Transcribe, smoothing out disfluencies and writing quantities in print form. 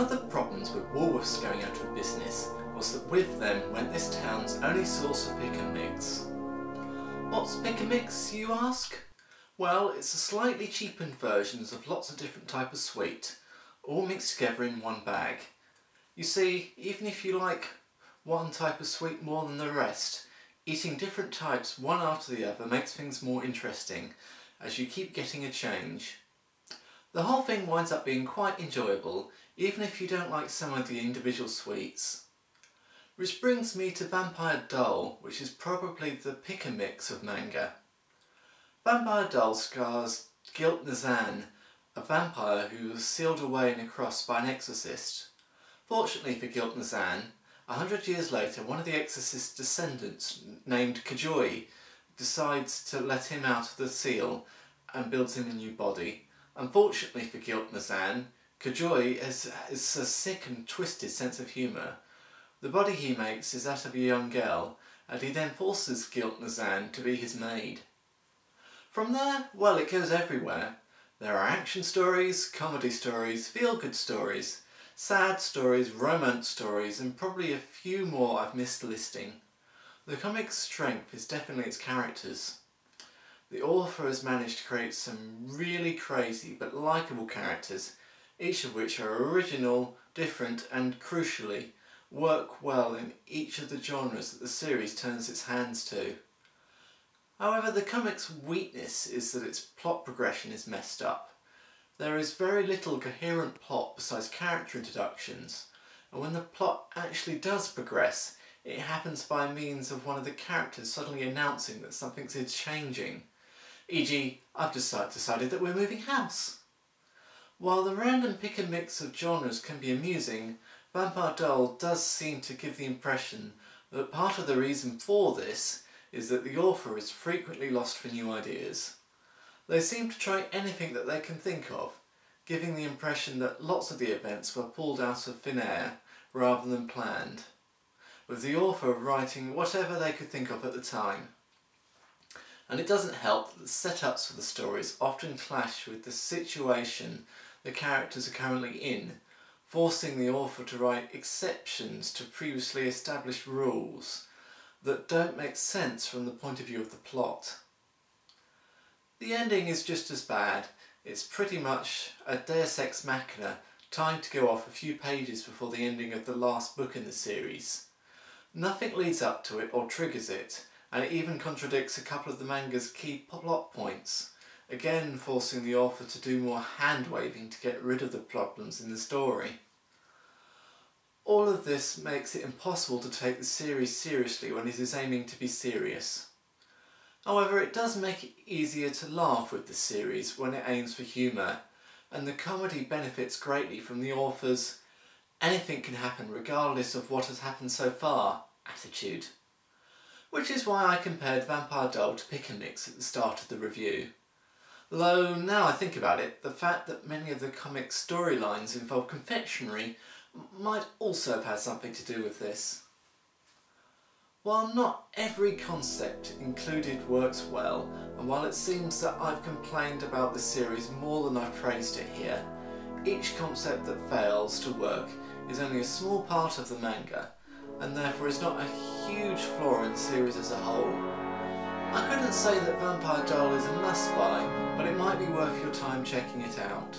of the problems with Woolworths going out of business was that with them went this town's only source of pick and mix. What's pick and mix, you ask? Well, it's a slightly cheapened versions of lots of different types of sweet, all mixed together in one bag. You see, even if you like one type of sweet more than the rest, eating different types one after the other makes things more interesting, as you keep getting a change. The whole thing winds up being quite enjoyable, even if you don't like some of the individual sweets. Which brings me to Vampire Doll, which is probably the pick-and-mix of Manga. Vampire Doll stars Guilt Nazan, a vampire who was sealed away in a cross by an exorcist. Fortunately for Guilt Nazan, 100 years later, one of the exorcist's descendants, named Kajoi, decides to let him out of the seal and builds him a new body. Unfortunately for Guilt Nazan, Kajoi is a sick and twisted sense of humour. The body he makes is that of a young girl, and he then forces Guilt Nazan to be his maid. From there, well, it goes everywhere. There are action stories, comedy stories, feel-good stories, sad stories, romance stories, and probably a few more I've missed listing. The comic's strength is definitely its characters. The author has managed to create some really crazy but likeable characters, each of which are original, different, and crucially, work well in each of the genres that the series turns its hands to. However, the comic's weakness is that its plot progression is messed up. There is very little coherent plot besides character introductions, and when the plot actually does progress, it happens by means of one of the characters suddenly announcing that something is changing. E.g., I've decided that we're moving house. While the random pick and mix of genres can be amusing, Vampire Doll does seem to give the impression that part of the reason for this is that the author is frequently lost for new ideas. They seem to try anything that they can think of, giving the impression that lots of the events were pulled out of thin air rather than planned, with the author writing whatever they could think of at the time. And it doesn't help that the setups for the stories often clash with the situation the characters are currently in, forcing the author to write exceptions to previously established rules that don't make sense from the point of view of the plot. The ending is just as bad. It's pretty much a deus ex machina timed to go off a few pages before the ending of the last book in the series. Nothing leads up to it or triggers it, and it even contradicts a couple of the manga's key plot points, again forcing the author to do more hand-waving to get rid of the problems in the story. All of this makes it impossible to take the series seriously when it is aiming to be serious. However, it does make it easier to laugh with the series when it aims for humour, and the comedy benefits greatly from the author's anything can happen regardless of what has happened so far attitude. Which is why I compared Vampire Doll to Pick and Mix at the start of the review. Though, now I think about it, the fact that many of the comic storylines involve confectionery might also have had something to do with this. While not every concept included works well, and while it seems that I've complained about the series more than I've praised it here, each concept that fails to work is only a small part of the manga, and therefore is not a huge flaw in the series as a whole. I couldn't say that Vampire Doll is a must-buy, but it might be worth your time checking it out.